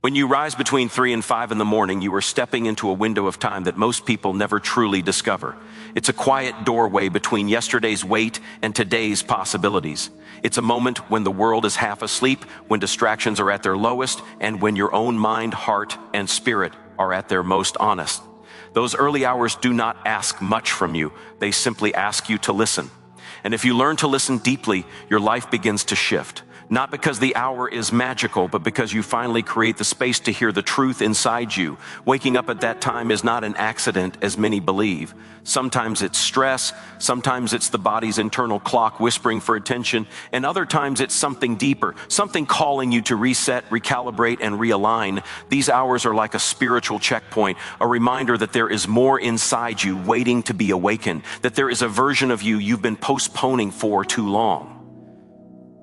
When you rise between 3 and 5 in the morning, you are stepping into a window of time that most people never truly discover. It's a quiet doorway between yesterday's wait and today's possibilities. It's a moment when the world is half asleep, when distractions are at their lowest, and when your own mind, heart, and spirit are at their most honest. Those early hours do not ask much from you. They simply ask you to listen. And if you learn to listen deeply, your life begins to shift. Not because the hour is magical, but because you finally create the space to hear the truth inside you. Waking up at that time is not an accident, as many believe. Sometimes it's stress, sometimes it's the body's internal clock whispering for attention, and other times it's something deeper, something calling you to reset, recalibrate, and realign. These hours are like a spiritual checkpoint, a reminder that there is more inside you waiting to be awakened, that there is a version of you you've been postponing for too long.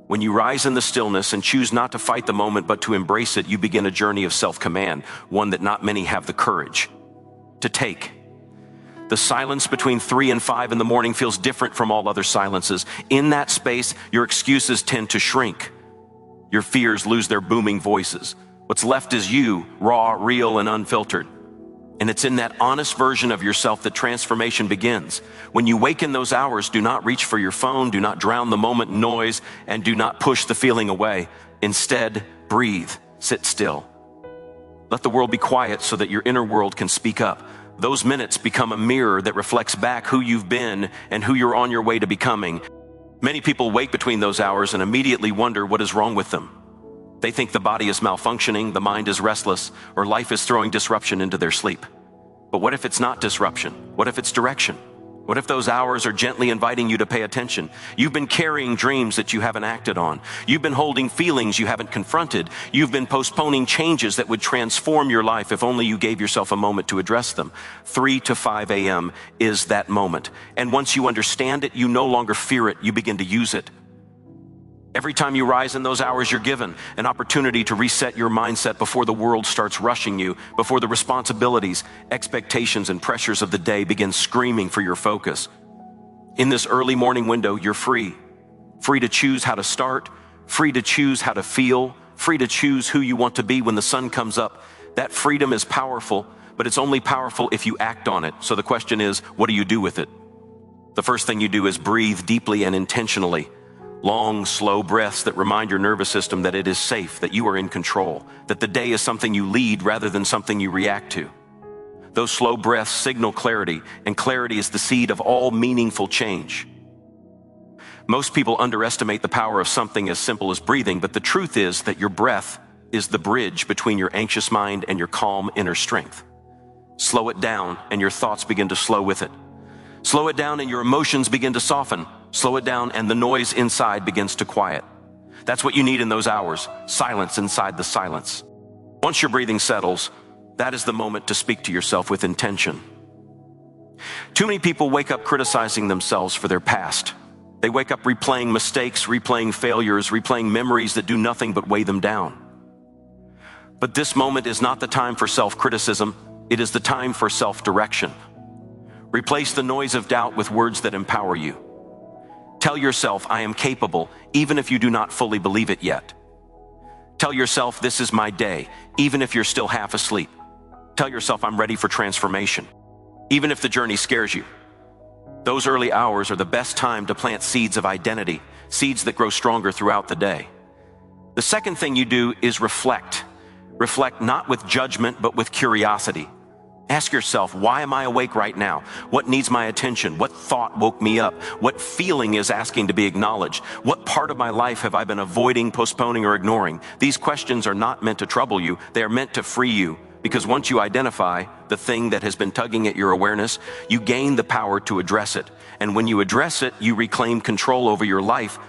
When you rise in the stillness and choose not to fight the moment but to embrace it, you begin a journey of self-command, one that not many have the courage to take. The silence between 3 and 5 in the morning feels different from all other silences. In that space, your excuses tend to shrink. Your fears lose their booming voices. What's left is you, raw, real, and unfiltered. And it's in that honest version of yourself that transformation begins. When you wake in those hours, do not reach for your phone, do not drown the moment in noise, and do not push the feeling away. Instead, breathe, sit still. Let the world be quiet so that your inner world can speak up. Those minutes become a mirror that reflects back who you've been and who you're on your way to becoming. Many people wake between those hours and immediately wonder what is wrong with them. They think the body is malfunctioning, the mind is restless, or life is throwing disruption into their sleep. But what if it's not disruption? What if it's direction? What if those hours are gently inviting you to pay attention? You've been carrying dreams that you haven't acted on. You've been holding feelings you haven't confronted. You've been postponing changes that would transform your life if only you gave yourself a moment to address them. 3 to 5 a.m. is that moment. And once you understand it, you no longer fear it, you begin to use it. Every time you rise in those hours, you're given an opportunity to reset your mindset before the world starts rushing you, before the responsibilities, expectations, and pressures of the day begin screaming for your focus. In this early morning window, you're free. Free to choose how to start, free to choose how to feel, free to choose who you want to be when the sun comes up. That freedom is powerful, but it's only powerful if you act on it. So the question is, what do you do with it? The first thing you do is breathe deeply and intentionally. Long, slow breaths that remind your nervous system that it is safe, that you are in control, that the day is something you lead rather than something you react to. Those slow breaths signal clarity, and clarity is the seed of all meaningful change. Most people underestimate the power of something as simple as breathing, but the truth is that your breath is the bridge between your anxious mind and your calm inner strength. Slow it down, and your thoughts begin to slow with it. Slow it down, and your emotions begin to soften. Slow it down, and the noise inside begins to quiet. That's what you need in those hours, silence inside the silence. Once your breathing settles, that is the moment to speak to yourself with intention. Too many people wake up criticizing themselves for their past. They wake up replaying mistakes, replaying failures, replaying memories that do nothing but weigh them down. But this moment is not the time for self-criticism. It is the time for self-direction. Replace the noise of doubt with words that empower you. Tell yourself, I am capable, even if you do not fully believe it yet. Tell yourself, this is my day, even if you're still half asleep. Tell yourself, I'm ready for transformation, even if the journey scares you. Those early hours are the best time to plant seeds of identity, seeds that grow stronger throughout the day. The second thing you do is reflect. Reflect not with judgment, but with curiosity. Ask yourself, why am I awake right now? What needs my attention? What thought woke me up? What feeling is asking to be acknowledged? What part of my life have I been avoiding, postponing, or ignoring? These questions are not meant to trouble you. They are meant to free you, because once you identify the thing that has been tugging at your awareness, you gain the power to address it. And when you address it, you reclaim control over your life.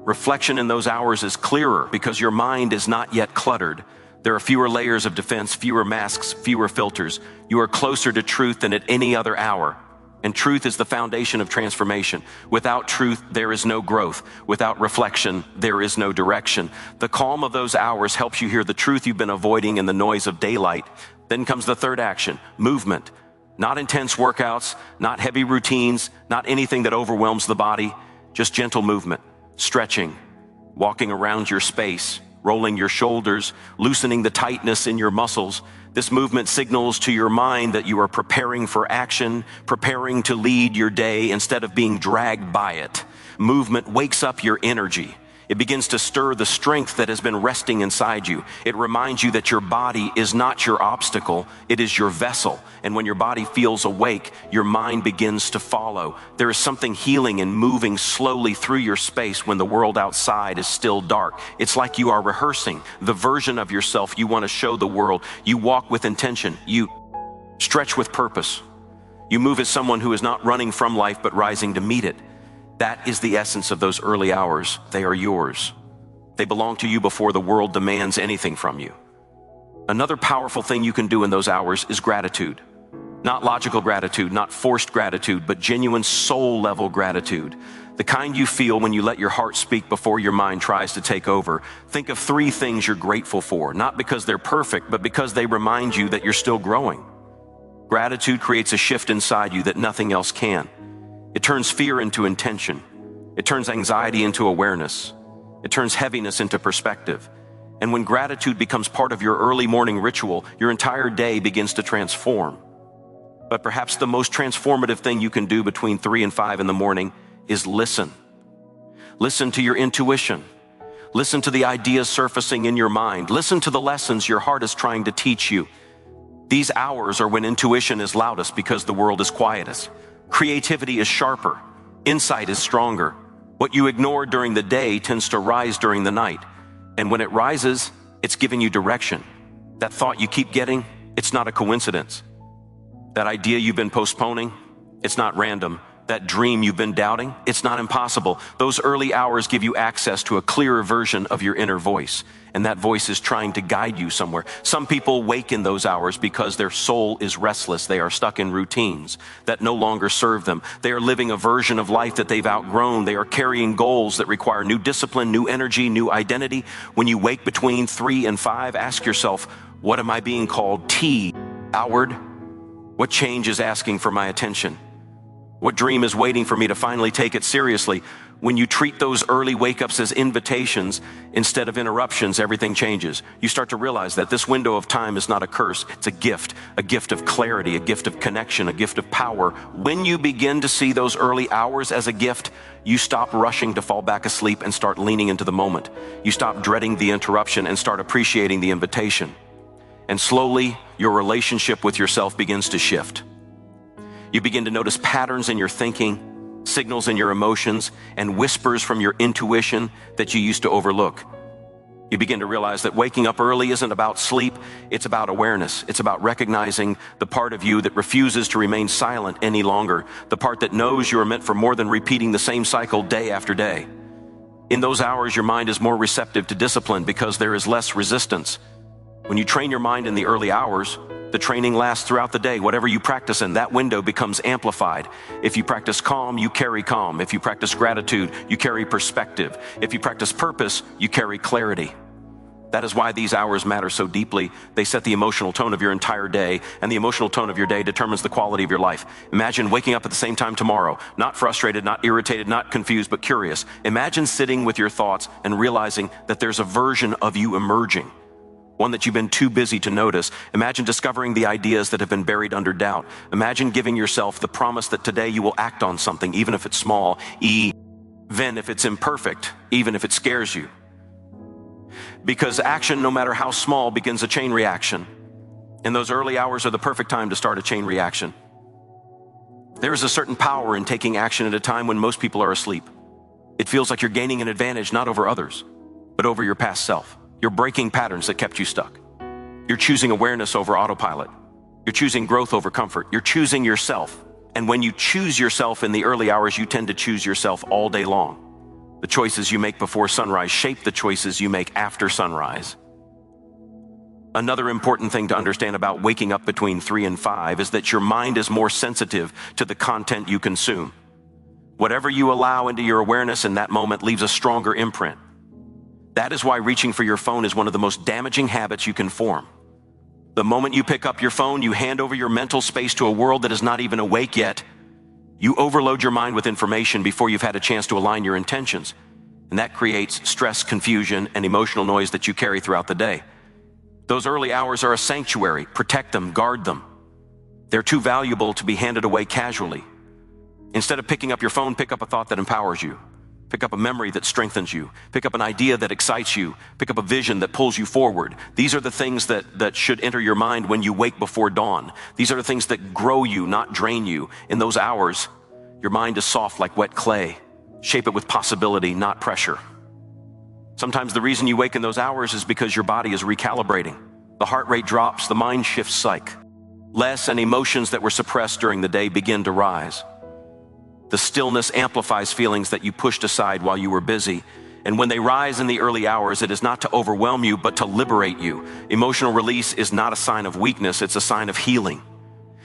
Reflection in those hours is clearer because your mind is not yet cluttered. There are fewer layers of defense, fewer masks, fewer filters. You are closer to truth than at any other hour. And truth is the foundation of transformation. Without truth, there is no growth. Without reflection, there is no direction. The calm of those hours helps you hear the truth you've been avoiding in the noise of daylight. Then comes the third action, movement. Not intense workouts, not heavy routines, not anything that overwhelms the body, just gentle movement, stretching, walking around your space, rolling your shoulders, loosening the tightness in your muscles. This movement signals to your mind that you are preparing for action, preparing to lead your day instead of being dragged by it. Movement wakes up your energy. It begins to stir the strength that has been resting inside you. It reminds you that your body is not your obstacle, it is your vessel. And when your body feels awake, your mind begins to follow. There is something healing and moving slowly through your space when the world outside is still dark. It's like you are rehearsing the version of yourself you want to show the world. You walk with intention. You stretch with purpose. You move as someone who is not running from life but rising to meet it. That is the essence of those early hours. They are yours. They belong to you before the world demands anything from you. Another powerful thing you can do in those hours is gratitude. Not logical gratitude, not forced gratitude, but genuine soul-level gratitude. The kind you feel when you let your heart speak before your mind tries to take over. Think of 3 things you're grateful for, not because they're perfect, but because they remind you that you're still growing. Gratitude creates a shift inside you that nothing else can. It turns fear into intention. It turns anxiety into awareness. It turns heaviness into perspective. And when gratitude becomes part of your early morning ritual, your entire day begins to transform. But perhaps the most transformative thing you can do between 3 and 5 in the morning is listen. Listen to your intuition. Listen to the ideas surfacing in your mind. Listen to the lessons your heart is trying to teach you. These hours are when intuition is loudest because the world is quietest. Creativity is sharper. Insight is stronger. What you ignore during the day tends to rise during the night. And when it rises, it's giving you direction. That thought you keep getting, it's not a coincidence. That idea you've been postponing, it's not random. That dream you've been doubting, it's not impossible. Those early hours give you access to a clearer version of your inner voice, and that voice is trying to guide you somewhere. Some people wake in those hours because their soul is restless. They are stuck in routines that no longer serve them. They are living a version of life that they've outgrown. They are carrying goals that require new discipline, new energy, new identity. When you wake between 3 and 5, ask yourself, what am I being called Howard? What change is asking for my attention? What dream is waiting for me to finally take it seriously? When you treat those early wake-ups as invitations instead of interruptions, everything changes. You start to realize that this window of time is not a curse. It's a gift of clarity, a gift of connection, a gift of power. When you begin to see those early hours as a gift, you stop rushing to fall back asleep and start leaning into the moment. You stop dreading the interruption and start appreciating the invitation. And slowly, your relationship with yourself begins to shift. You begin to notice patterns in your thinking, signals in your emotions, and whispers from your intuition that you used to overlook. You begin to realize that waking up early isn't about sleep, it's about awareness. It's about recognizing the part of you that refuses to remain silent any longer, the part that knows you are meant for more than repeating the same cycle day after day. In those hours, your mind is more receptive to discipline because there is less resistance. When you train your mind in the early hours, the training lasts throughout the day. Whatever you practice in, that window becomes amplified. If you practice calm, you carry calm. If you practice gratitude, you carry perspective. If you practice purpose, you carry clarity. That is why these hours matter so deeply. They set the emotional tone of your entire day, and the emotional tone of your day determines the quality of your life. Imagine waking up at the same time tomorrow, not frustrated, not irritated, not confused, but curious. Imagine sitting with your thoughts and realizing that there's a version of you emerging. One that you've been too busy to notice. Imagine discovering the ideas that have been buried under doubt. Imagine giving yourself the promise that today you will act on something, even if it's small, even if it's imperfect, even if it scares you. Because action, no matter how small, begins a chain reaction. And those early hours are the perfect time to start a chain reaction. There is a certain power in taking action at a time when most people are asleep. It feels like you're gaining an advantage not over others, but over your past self. You're breaking patterns that kept you stuck. You're choosing awareness over autopilot. You're choosing growth over comfort. You're choosing yourself. And when you choose yourself in the early hours, you tend to choose yourself all day long. The choices you make before sunrise shape the choices you make after sunrise. Another important thing to understand about waking up between 3 and 5 is that your mind is more sensitive to the content you consume. Whatever you allow into your awareness in that moment leaves a stronger imprint. That is why reaching for your phone is one of the most damaging habits you can form. The moment you pick up your phone, you hand over your mental space to a world that is not even awake yet. You overload your mind with information before you've had a chance to align your intentions. And that creates stress, confusion, and emotional noise that you carry throughout the day. Those early hours are a sanctuary. Protect them, guard them. They're too valuable to be handed away casually. Instead of picking up your phone, pick up a thought that empowers you. Pick up a memory that strengthens you. Pick up an idea that excites you. Pick up a vision that pulls you forward. These are the things that should enter your mind when you wake before dawn. These are the things that grow you, not drain you. In those hours, your mind is soft like wet clay. Shape it with possibility, not pressure. Sometimes the reason you wake in those hours is because your body is recalibrating. The heart rate drops, the mind shifts psych. Less and emotions that were suppressed during the day begin to rise. The stillness amplifies feelings that you pushed aside while you were busy. And when they rise in the early hours, it is not to overwhelm you, but to liberate you. Emotional release is not a sign of weakness, it's a sign of healing.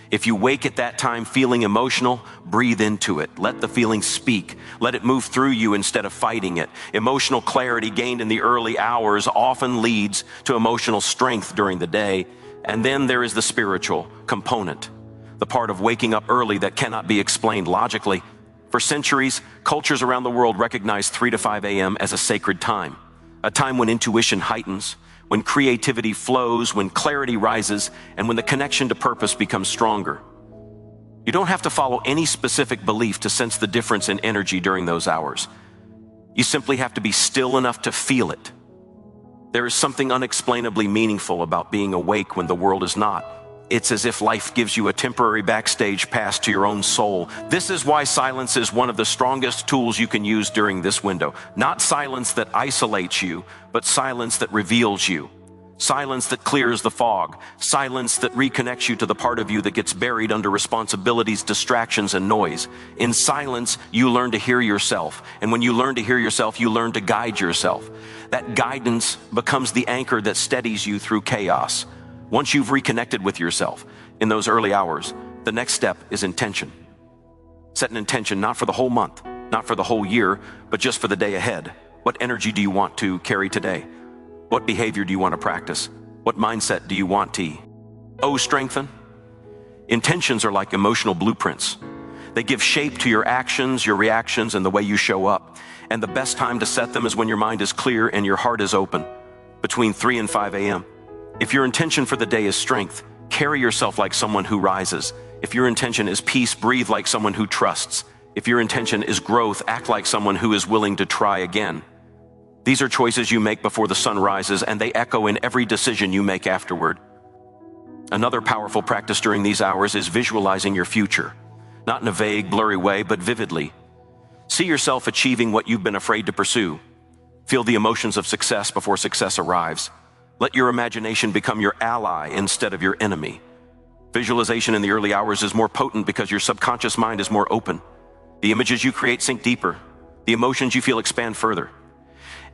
If you wake at that time feeling emotional, breathe into it. Let the feeling speak. Let it move through you instead of fighting it. Emotional clarity gained in the early hours often leads to emotional strength during the day. And then there is the spiritual component, the part of waking up early that cannot be explained logically. For centuries, cultures around the world recognize 3 to 5 a.m. as a sacred time, a time when intuition heightens, when creativity flows, when clarity rises, and when the connection to purpose becomes stronger. You don't have to follow any specific belief to sense the difference in energy during those hours. You simply have to be still enough to feel it. There is something unexplainably meaningful about being awake when the world is not. It's as if life gives you a temporary backstage pass to your own soul. This is why silence is one of the strongest tools you can use during this window. Not silence that isolates you, but silence that reveals you. Silence that clears the fog. Silence that reconnects you to the part of you that gets buried under responsibilities, distractions, and noise. In silence, you learn to hear yourself. And when you learn to hear yourself, you learn to guide yourself. That guidance becomes the anchor that steadies you through chaos. Once you've reconnected with yourself in those early hours, the next step is intention. Set an intention not for the whole month, not for the whole year, but just for the day ahead. What energy do you want to carry today? What behavior do you want to practice? What mindset do you want to strengthen? Intentions are like emotional blueprints. They give shape to your actions, your reactions, and the way you show up. And the best time to set them is when your mind is clear and your heart is open, between 3 and 5 a.m. If your intention for the day is strength, carry yourself like someone who rises. If your intention is peace, breathe like someone who trusts. If your intention is growth, act like someone who is willing to try again. These are choices you make before the sun rises, and they echo in every decision you make afterward. Another powerful practice during these hours is visualizing your future, not in a vague, blurry way, but vividly. See yourself achieving what you've been afraid to pursue. Feel the emotions of success before success arrives. Let your imagination become your ally instead of your enemy. Visualization in the early hours is more potent because your subconscious mind is more open. The images you create sink deeper. The emotions you feel expand further.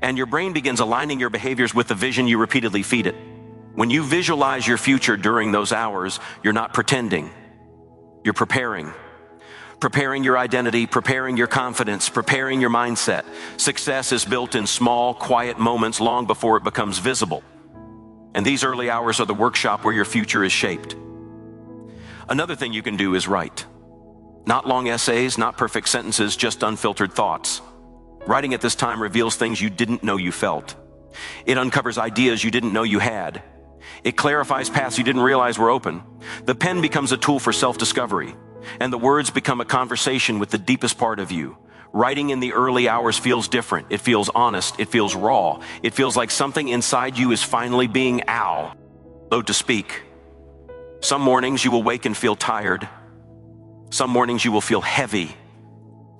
And your brain begins aligning your behaviors with the vision you repeatedly feed it. When you visualize your future during those hours, you're not pretending. You're preparing. Preparing your identity, preparing your confidence, preparing your mindset. Success is built in small, quiet moments long before it becomes visible. And these early hours are the workshop where your future is shaped. Another thing you can do is write. Not long essays, not perfect sentences, just unfiltered thoughts. Writing at this time reveals things you didn't know you felt. It uncovers ideas you didn't know you had. It clarifies paths you didn't realize were open. The pen becomes a tool for self-discovery, and the words become a conversation with the deepest part of you. Writing in the early hours feels different. It feels honest. It feels raw. It feels like something inside you is finally being so to speak. Some mornings you will wake and feel tired. Some mornings you will feel heavy.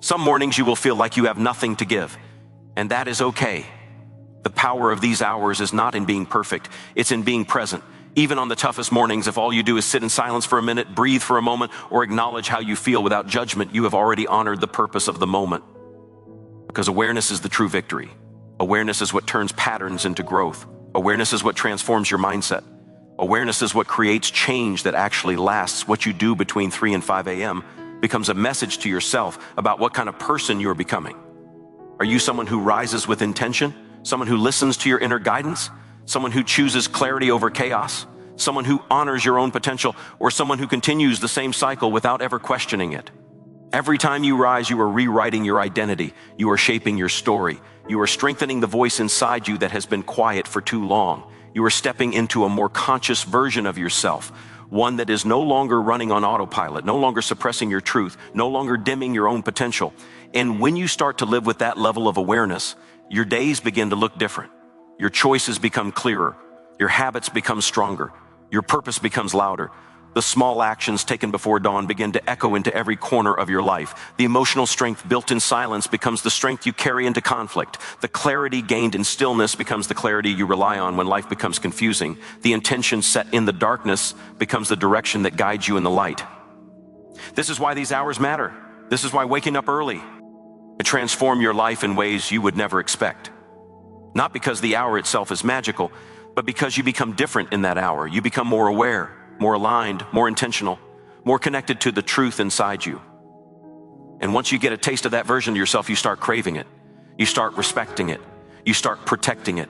Some mornings you will feel like you have nothing to give, and that is okay. The power of these hours is not in being perfect, it's in being present. Even on the toughest mornings, if all you do is sit in silence for a minute, breathe for a moment, or acknowledge how you feel without judgment, you have already honored the purpose of the moment. Because awareness is the true victory. Awareness is what turns patterns into growth. Awareness is what transforms your mindset. Awareness is what creates change that actually lasts. What you do between 3 and 5 a.m. becomes a message to yourself about what kind of person you're becoming. Are you someone who rises with intention? Someone who listens to your inner guidance? Someone who chooses clarity over chaos? Someone who honors your own potential? Or someone who continues the same cycle without ever questioning it? Every time you rise, you are rewriting your identity. You are shaping your story. You are strengthening the voice inside you that has been quiet for too long. You are stepping into a more conscious version of yourself, one that is no longer running on autopilot, no longer suppressing your truth, no longer dimming your own potential. And when you start to live with that level of awareness, your days begin to look different. Your choices become clearer. Your habits become stronger. Your purpose becomes louder. The small actions taken before dawn begin to echo into every corner of your life. The emotional strength built in silence becomes the strength you carry into conflict. The clarity gained in stillness becomes the clarity you rely on when life becomes confusing. The intention set in the darkness becomes the direction that guides you in the light. This is why these hours matter. This is why waking up early can transform your life in ways you would never expect. Not because the hour itself is magical, but because you become different in that hour. You become more aware, more aligned, more intentional, more connected to the truth inside you. And once you get a taste of that version of yourself, you start craving it. You start respecting it. You start protecting it.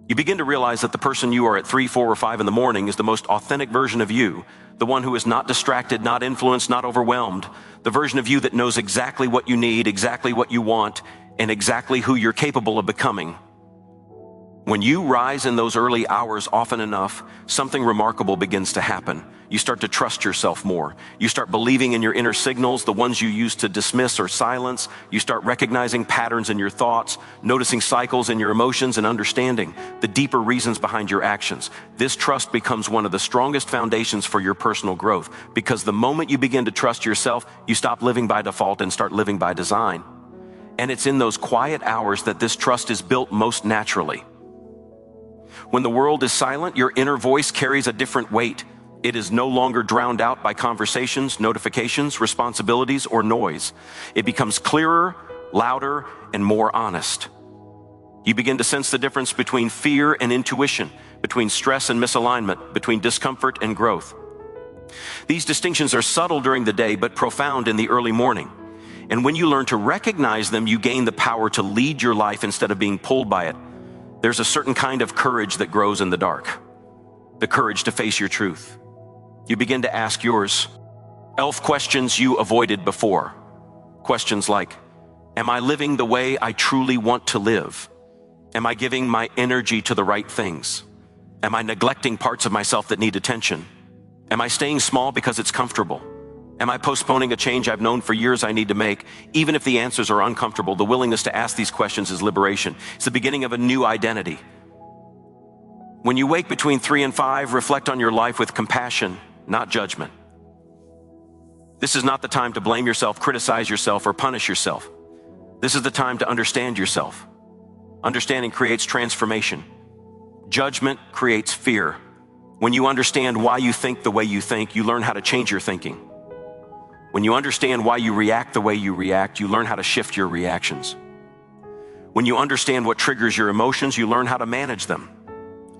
You begin to realize that the person you are at 3, 4, or 5 in the morning is the most authentic version of you, the one who is not distracted, not influenced, not overwhelmed, the version of you that knows exactly what you need, exactly what you want, and exactly who you're capable of becoming. When you rise in those early hours often enough, something remarkable begins to happen. You start to trust yourself more. You start believing in your inner signals, the ones you used to dismiss or silence. You start recognizing patterns in your thoughts, noticing cycles in your emotions, and understanding the deeper reasons behind your actions. This trust becomes one of the strongest foundations for your personal growth, because the moment you begin to trust yourself, you stop living by default and start living by design. And it's in those quiet hours that this trust is built most naturally. When the world is silent, your inner voice carries a different weight. It is no longer drowned out by conversations, notifications, responsibilities, or noise. It becomes clearer, louder, and more honest. You begin to sense the difference between fear and intuition, between stress and misalignment, between discomfort and growth. These distinctions are subtle during the day, but profound in the early morning. And when you learn to recognize them, you gain the power to lead your life instead of being pulled by it. There's a certain kind of courage that grows in the dark, the courage to face your truth. You begin to ask yours elf questions you avoided before. Questions like, am I living the way I truly want to live? Am I giving my energy to the right things? Am I neglecting parts of myself that need attention? Am I staying small because it's comfortable? Am I postponing a change I've known for years I need to make? Even if the answers are uncomfortable, the willingness to ask these questions is liberation. It's the beginning of a new identity. When you wake between 3 and 5, reflect on your life with compassion, not judgment. This is not the time to blame yourself, criticize yourself, or punish yourself. This is the time to understand yourself. Understanding creates transformation. Judgment creates fear. When you understand why you think the way you think, you learn how to change your thinking. When you understand why you react the way you react, you learn how to shift your reactions. When you understand what triggers your emotions, you learn how to manage them.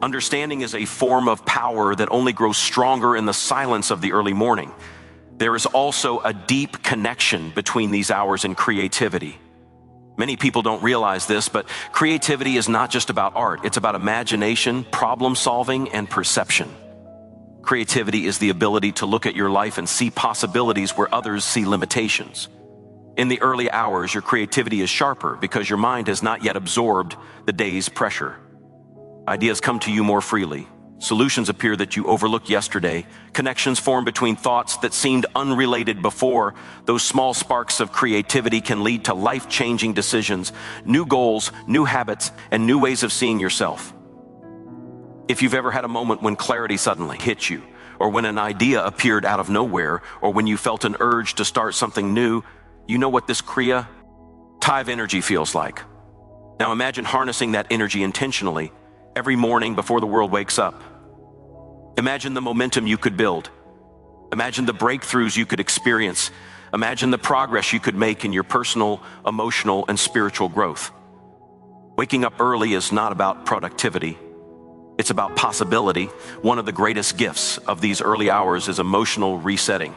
Understanding is a form of power that only grows stronger in the silence of the early morning. There is also a deep connection between these hours and creativity. Many people don't realize this, but creativity is not just about art. It's about imagination, problem solving, and perception. Creativity is the ability to look at your life and see possibilities where others see limitations. In the early hours, your creativity is sharper because your mind has not yet absorbed the day's pressure. Ideas come to you more freely. Solutions appear that you overlooked yesterday. Connections form between thoughts that seemed unrelated before. Those small sparks of creativity can lead to life-changing decisions, new goals, new habits, and new ways of seeing yourself. If you've ever had a moment when clarity suddenly hit you, or when an idea appeared out of nowhere, or when you felt an urge to start something new, you know what this creative energy feels like. Now imagine harnessing that energy intentionally every morning before the world wakes up. Imagine the momentum you could build. Imagine the breakthroughs you could experience. Imagine the progress you could make in your personal, emotional, and spiritual growth. Waking up early is not about productivity. It's about possibility. One of the greatest gifts of these early hours is emotional resetting.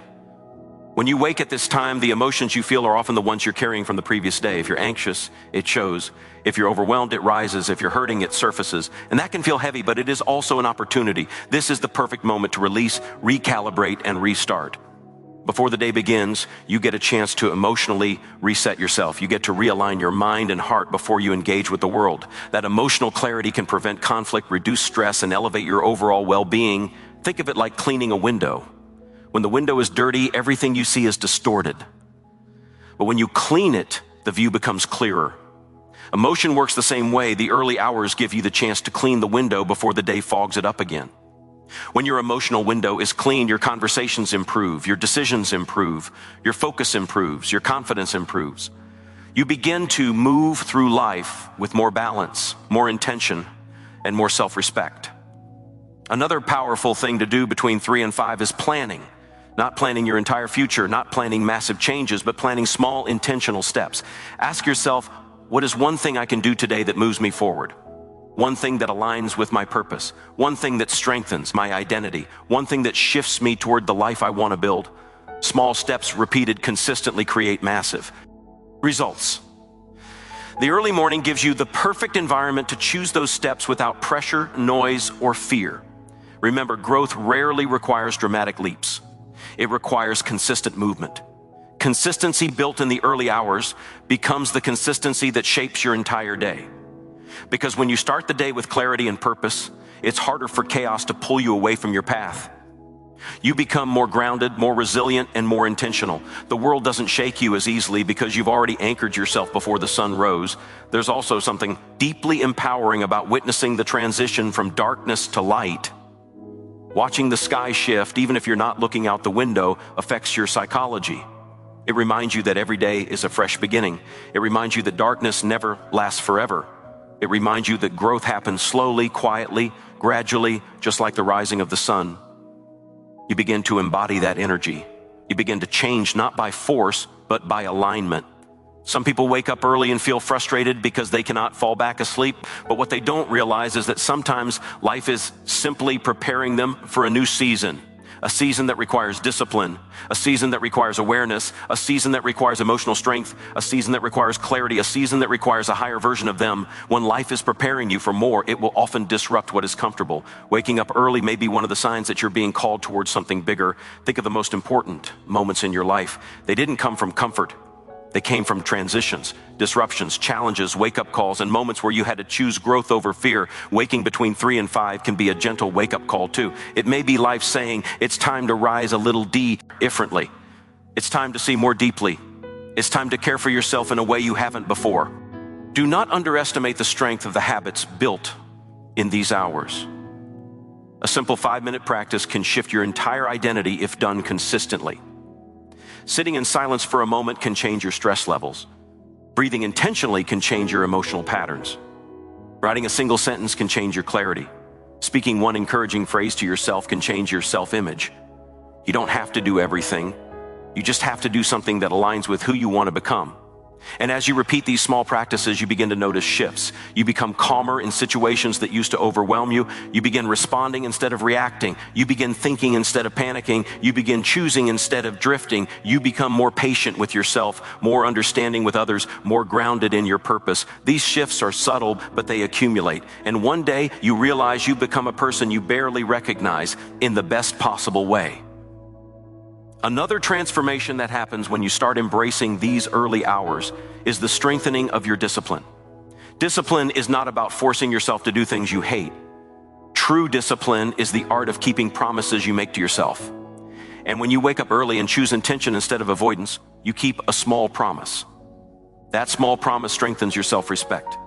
When you wake at this time, the emotions you feel are often the ones you're carrying from the previous day. If you're anxious, it shows. If you're overwhelmed, it rises. If you're hurting, it surfaces. And that can feel heavy, but it is also an opportunity. This is the perfect moment to release, recalibrate, and restart. Before the day begins, you get a chance to emotionally reset yourself. You get to realign your mind and heart before you engage with the world. That emotional clarity can prevent conflict, reduce stress, and elevate your overall well-being. Think of it like cleaning a window. When the window is dirty, everything you see is distorted. But when you clean it, the view becomes clearer. Emotion works the same way. The early hours give you the chance to clean the window before the day fogs it up again. When your emotional window is clean, your conversations improve, your decisions improve, your focus improves, your confidence improves. You begin to move through life with more balance, more intention, and more self-respect. Another powerful thing to do between 3 and 5 is planning. Not planning your entire future, not planning massive changes, but planning small intentional steps. Ask yourself, what is one thing I can do today that moves me forward? One thing that aligns with my purpose, one thing that strengthens my identity, one thing that shifts me toward the life I want to build. Small steps repeated consistently create massive results. The early morning gives you the perfect environment to choose those steps without pressure, noise, or fear. Remember, growth rarely requires dramatic leaps. It requires consistent movement. Consistency built in the early hours becomes the consistency that shapes your entire day. Because when you start the day with clarity and purpose, it's harder for chaos to pull you away from your path. You become more grounded, more resilient, and more intentional. The world doesn't shake you as easily because you've already anchored yourself before the sun rose. There's also something deeply empowering about witnessing the transition from darkness to light. Watching the sky shift, even if you're not looking out the window, affects your psychology. It reminds you that every day is a fresh beginning. It reminds you that darkness never lasts forever. It reminds you that growth happens slowly, quietly, gradually, just like the rising of the sun. You begin to embody that energy. You begin to change not by force, but by alignment. Some people wake up early and feel frustrated because they cannot fall back asleep, but what they don't realize is that sometimes life is simply preparing them for a new season. A season that requires discipline, a season that requires awareness, a season that requires emotional strength, a season that requires clarity, a season that requires a higher version of them. When life is preparing you for more, it will often disrupt what is comfortable. Waking up early may be one of the signs that you're being called towards something bigger. Think of the most important moments in your life. They didn't come from comfort. They came from transitions, disruptions, challenges, wake-up calls, and moments where you had to choose growth over fear. Waking between 3 and 5 can be a gentle wake-up call too. It may be life saying, it's time to rise a little differently. It's time to see more deeply. It's time to care for yourself in a way you haven't before. Do not underestimate the strength of the habits built in these hours. A simple 5-minute practice can shift your entire identity if done consistently. Sitting in silence for a moment can change your stress levels. Breathing intentionally can change your emotional patterns. Writing a single sentence can change your clarity. Speaking one encouraging phrase to yourself can change your self-image. You don't have to do everything. You just have to do something that aligns with who you want to become. And as you repeat these small practices, you begin to notice shifts. You become calmer in situations that used to overwhelm you. You begin responding instead of reacting. You begin thinking instead of panicking. You begin choosing instead of drifting. You become more patient with yourself, more understanding with others, more grounded in your purpose. These shifts are subtle, but they accumulate. And one day you realize you become a person you barely recognize in the best possible way. Another transformation that happens when you start embracing these early hours is the strengthening of your discipline. Discipline is not about forcing yourself to do things you hate. True discipline is the art of keeping promises you make to yourself. And when you wake up early and choose intention instead of avoidance, you keep a small promise. That small promise strengthens your self-respect.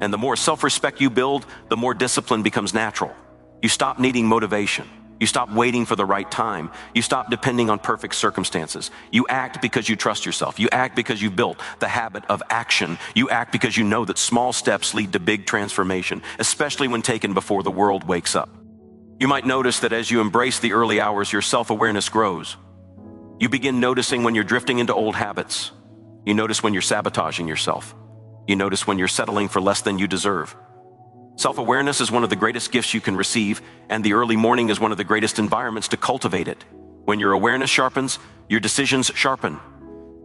And the more self-respect you build, the more discipline becomes natural. You stop needing motivation. You stop waiting for the right time. You stop depending on perfect circumstances. You act because you trust yourself. You act because you've built the habit of action. You act because you know that small steps lead to big transformation, especially when taken before the world wakes up. You might notice that as you embrace the early hours, your self-awareness grows. You begin noticing when you're drifting into old habits. You notice when you're sabotaging yourself. You notice when you're settling for less than you deserve. Self-awareness is one of the greatest gifts you can receive, and the early morning is one of the greatest environments to cultivate it. When your awareness sharpens, your decisions sharpen.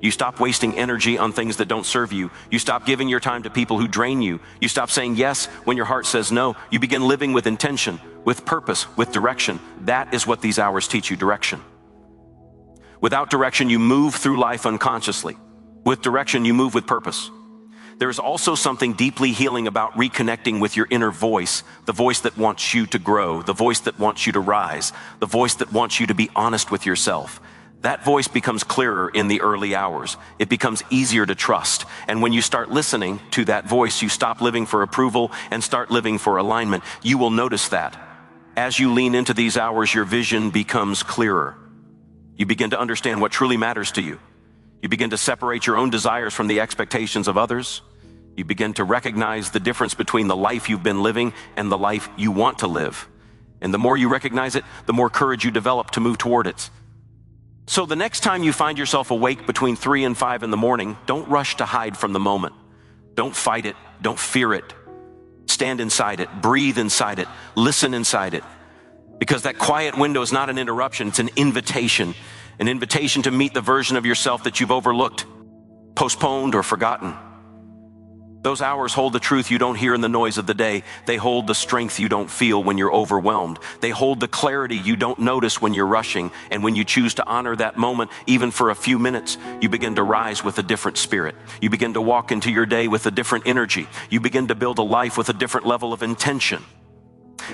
You stop wasting energy on things that don't serve you. You stop giving your time to people who drain you. You stop saying yes when your heart says no. You begin living with intention, with purpose, with direction. That is what these hours teach you, direction. Without direction, you move through life unconsciously. With direction, you move with purpose. There is also something deeply healing about reconnecting with your inner voice, the voice that wants you to grow, the voice that wants you to rise, the voice that wants you to be honest with yourself. That voice becomes clearer in the early hours. It becomes easier to trust. And when you start listening to that voice, you stop living for approval and start living for alignment. You will notice that. As you lean into these hours, your vision becomes clearer. You begin to understand what truly matters to you. You begin to separate your own desires from the expectations of others. You begin to recognize the difference between the life you've been living and the life you want to live. And the more you recognize it, the more courage you develop to move toward it. So the next time you find yourself awake between 3 and 5 in the morning, don't rush to hide from the moment. Don't fight it. Don't fear it. Stand inside it. Breathe inside it. Listen inside it. Because that quiet window is not an interruption, it's an invitation to meet the version of yourself that you've overlooked, postponed, or forgotten. Those hours hold the truth you don't hear in the noise of the day. They hold the strength you don't feel when you're overwhelmed. They hold the clarity you don't notice when you're rushing. And when you choose to honor that moment, even for a few minutes, you begin to rise with a different spirit. You begin to walk into your day with a different energy. You begin to build a life with a different level of intention.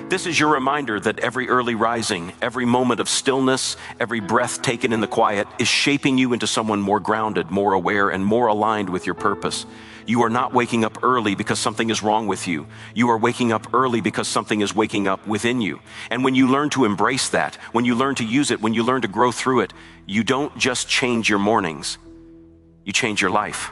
This is your reminder that every early rising, every moment of stillness, every breath taken in the quiet is shaping you into someone more grounded, more aware, and more aligned with your purpose. You are not waking up early because something is wrong with you. You are waking up early because something is waking up within you. And when you learn to embrace that, when you learn to use it, when you learn to grow through it, you don't just change your mornings, you change your life.